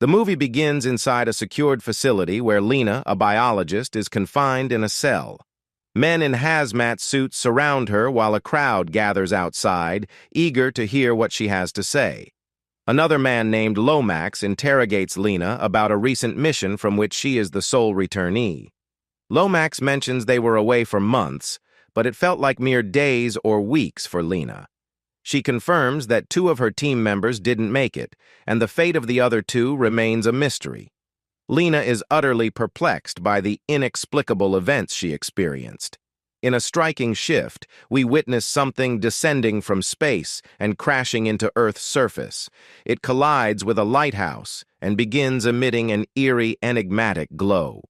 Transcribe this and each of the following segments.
The movie begins inside a secured facility where Lena, a biologist, is confined in a cell. Men in hazmat suits surround her while a crowd gathers outside, eager to hear what she has to say. Another man named Lomax interrogates Lena about a recent mission from which she is the sole returnee. Lomax mentions they were away for months, but it felt like mere days or weeks for Lena. She confirms that 2 of her team members didn't make it, and the fate of the other 2 remains a mystery. Lena is utterly perplexed by the inexplicable events she experienced. In a striking shift, we witness something descending from space and crashing into Earth's surface. It collides with a lighthouse and begins emitting an eerie, enigmatic glow.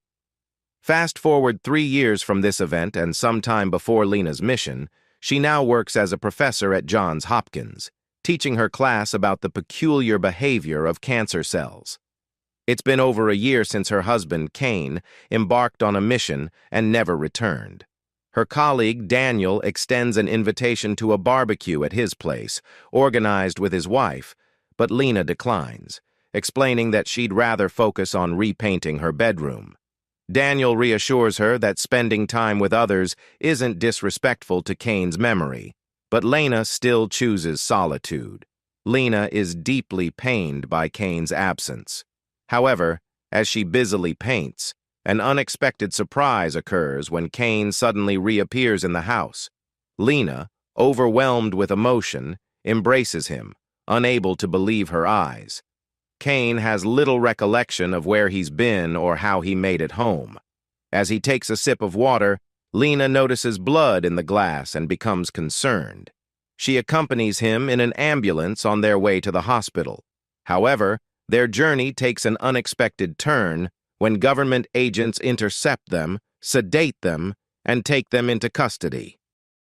Fast forward 3 years from this event and sometime before Lena's mission, she now works as a professor at Johns Hopkins, teaching her class about the peculiar behavior of cancer cells. It's been over a year since her husband, Kane, embarked on a mission and never returned. Her colleague, Daniel, extends an invitation to a barbecue at his place, organized with his wife, but Lena declines, explaining that she'd rather focus on repainting her bedroom. Daniel reassures her that spending time with others isn't disrespectful to Kane's memory, but Lena still chooses solitude. Lena is deeply pained by Kane's absence. However, as she busily paints, an unexpected surprise occurs when Kane suddenly reappears in the house. Lena, overwhelmed with emotion, embraces him, unable to believe her eyes. Kane has little recollection of where he's been or how he made it home. As he takes a sip of water, Lena notices blood in the glass and becomes concerned. She accompanies him in an ambulance on their way to the hospital. However, their journey takes an unexpected turn when government agents intercept them, sedate them, and take them into custody.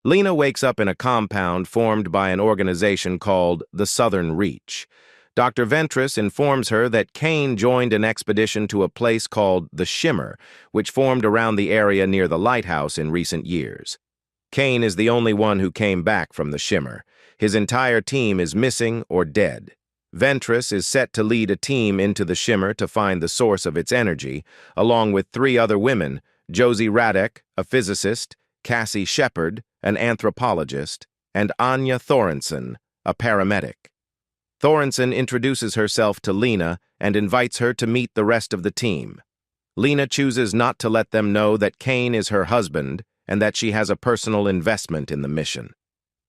Lena wakes up in a compound formed by an organization called the Southern Reach. Dr. Ventress informs her that Kane joined an expedition to a place called the Shimmer, which formed around the area near the lighthouse in recent years. Kane is the only one who came back from the Shimmer. His entire team is missing or dead. Ventress is set to lead a team into the Shimmer to find the source of its energy, along with 3 other women, Josie Radek, a physicist, Cassie Shepard, an anthropologist, and Anya Thorensen, a paramedic. Thorensen introduces herself to Lena and invites her to meet the rest of the team. Lena chooses not to let them know that Kane is her husband and that she has a personal investment in the mission.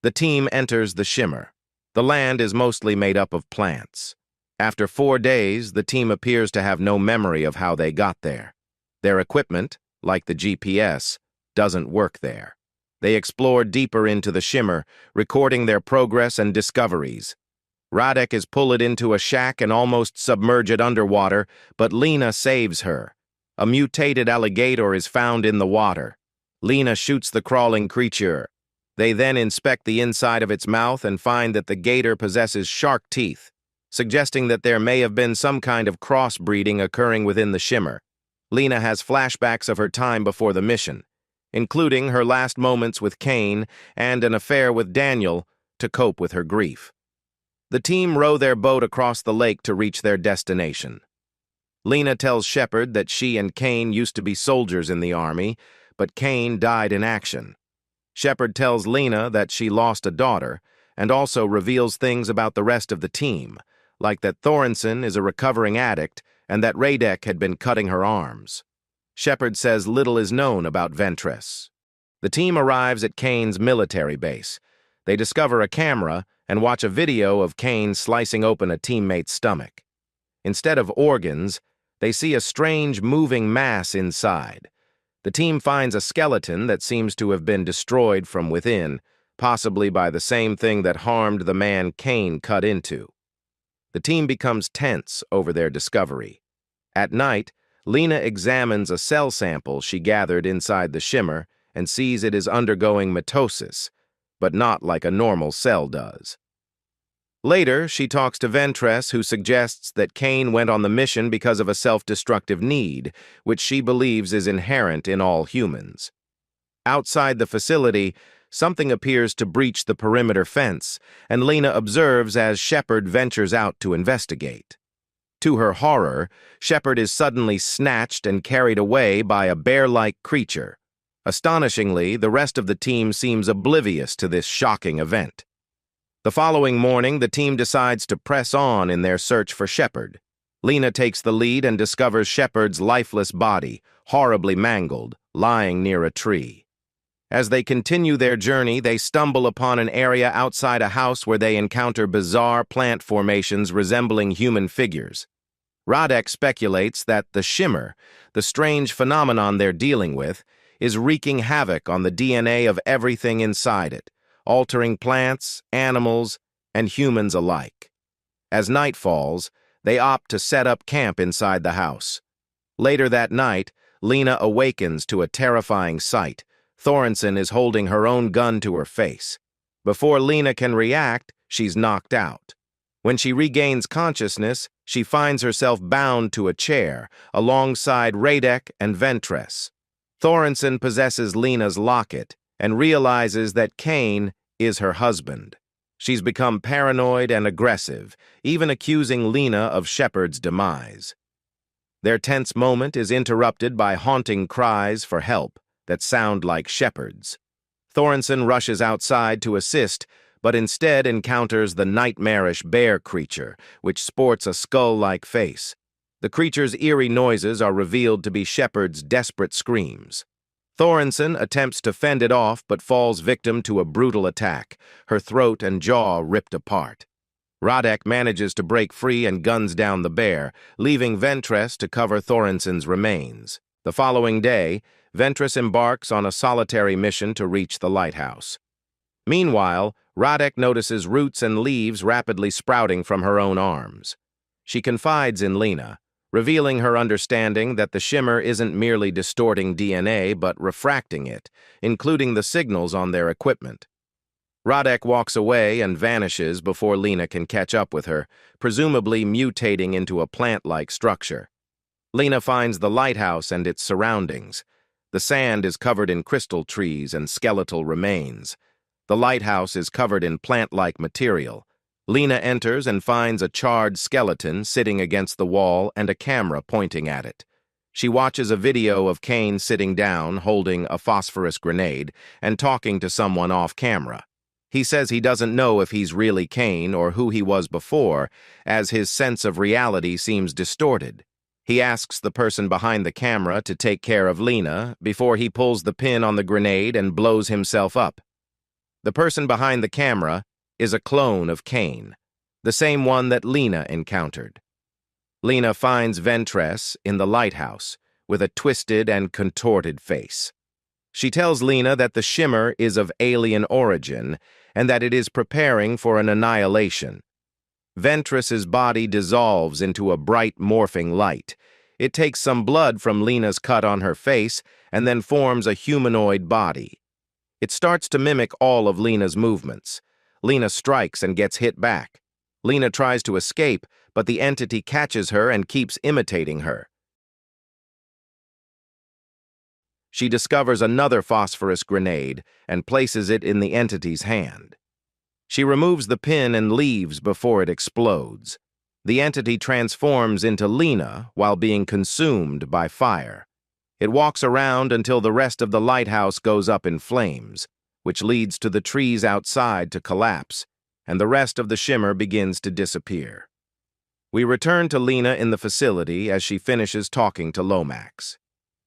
The team enters the Shimmer. The land is mostly made up of plants. After 4 days, the team appears to have no memory of how they got there. Their equipment, like the GPS, doesn't work there. They explore deeper into the Shimmer, recording their progress and discoveries. Radek is pulled into a shack and almost submerged underwater, but Lena saves her. A mutated alligator is found in the water. Lena shoots the crawling creature. They then inspect the inside of its mouth and find that the gator possesses shark teeth, suggesting that there may have been some kind of crossbreeding occurring within the Shimmer. Lena has flashbacks of her time before the mission, including her last moments with Kane and an affair with Daniel, to cope with her grief. The team row their boat across the lake to reach their destination. Lena tells Shepard that she and Kane used to be soldiers in the army, but Kane died in action. Shepard tells Lena that she lost a daughter, and also reveals things about the rest of the team, like that Thorensen is a recovering addict and that Radek had been cutting her arms. Shepard says little is known about Ventress. The team arrives at Kane's military base. They discover a camera and watch a video of Kane slicing open a teammate's stomach. Instead of organs, they see a strange moving mass inside. The team finds a skeleton that seems to have been destroyed from within, possibly by the same thing that harmed the man Kane cut into. The team becomes tense over their discovery. At night, Lena examines a cell sample she gathered inside the Shimmer and sees it is undergoing mitosis, but not like a normal cell does. Later, she talks to Ventress, who suggests that Kane went on the mission because of a self-destructive need, which she believes is inherent in all humans. Outside the facility, something appears to breach the perimeter fence, and Lena observes as Shepard ventures out to investigate. To her horror, Shepard is suddenly snatched and carried away by a bear-like creature. Astonishingly, the rest of the team seems oblivious to this shocking event. The following morning, the team decides to press on in their search for Shepard. Lena takes the lead and discovers Shepard's lifeless body, horribly mangled, lying near a tree. As they continue their journey, they stumble upon an area outside a house where they encounter bizarre plant formations resembling human figures. Radek speculates that the shimmer, the strange phenomenon they're dealing with, is wreaking havoc on the DNA of everything inside it, altering plants, animals, and humans alike. As night falls, they opt to set up camp inside the house. Later that night, Lena awakens to a terrifying sight. Thorensen is holding her own gun to her face. Before Lena can react, she's knocked out. When she regains consciousness, she finds herself bound to a chair, alongside Radek and Ventress. Thorensen possesses Lena's locket and realizes that Kane is her husband. She's become paranoid and aggressive, even accusing Lena of Shepard's demise. Their tense moment is interrupted by haunting cries for help that sound like Shepard's. Thorensen rushes outside to assist, but instead encounters the nightmarish bear creature, which sports a skull-like face. The creature's eerie noises are revealed to be Shepard's desperate screams. Thorensen attempts to fend it off but falls victim to a brutal attack, her throat and jaw ripped apart. Radek manages to break free and guns down the bear, leaving Ventress to cover Thorensen's remains. The following day, Ventress embarks on a solitary mission to reach the lighthouse. Meanwhile, Radek notices roots and leaves rapidly sprouting from her own arms. She confides in Lena, revealing her understanding that the shimmer isn't merely distorting DNA but refracting it, including the signals on their equipment. Radek walks away and vanishes before Lena can catch up with her, presumably mutating into a plant-like structure. Lena finds the lighthouse and its surroundings. The sand is covered in crystal trees and skeletal remains. The lighthouse is covered in plant-like material. Lena enters and finds a charred skeleton sitting against the wall and a camera pointing at it. She watches a video of Kane sitting down, holding a phosphorus grenade, and talking to someone off-camera. He says he doesn't know if he's really Kane or who he was before, as his sense of reality seems distorted. He asks the person behind the camera to take care of Lena before he pulls the pin on the grenade and blows himself up. The person behind the camera is a clone of Kane, the same one that Lena encountered. Lena finds Ventress in the lighthouse with a twisted and contorted face. She tells Lena that the shimmer is of alien origin and that it is preparing for an annihilation. Ventress's body dissolves into a bright morphing light. It takes some blood from Lena's cut on her face and then forms a humanoid body. It starts to mimic all of Lena's movements. Lena strikes and gets hit back. Lena tries to escape, but the entity catches her and keeps imitating her. She discovers another phosphorus grenade and places it in the entity's hand. She removes the pin and leaves before it explodes. The entity transforms into Lena while being consumed by fire. It walks around until the rest of the lighthouse goes up in flames, which leads to the trees outside to collapse, and the rest of the shimmer begins to disappear. We return to Lena in the facility as she finishes talking to Lomax.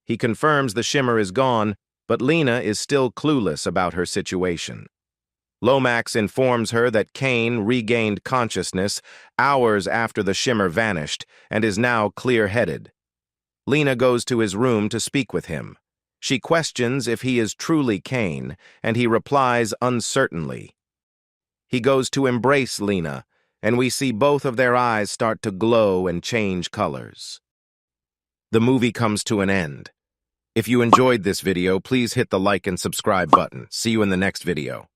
He confirms the shimmer is gone, but Lena is still clueless about her situation. Lomax informs her that Kane regained consciousness hours after the shimmer vanished and is now clear-headed. Lena goes to his room to speak with him. She questions if he is truly Kane, and he replies uncertainly. He goes to embrace Lena, and we see both of their eyes start to glow and change colors. The movie comes to an end. If you enjoyed this video, please hit the like and subscribe button. See you in the next video.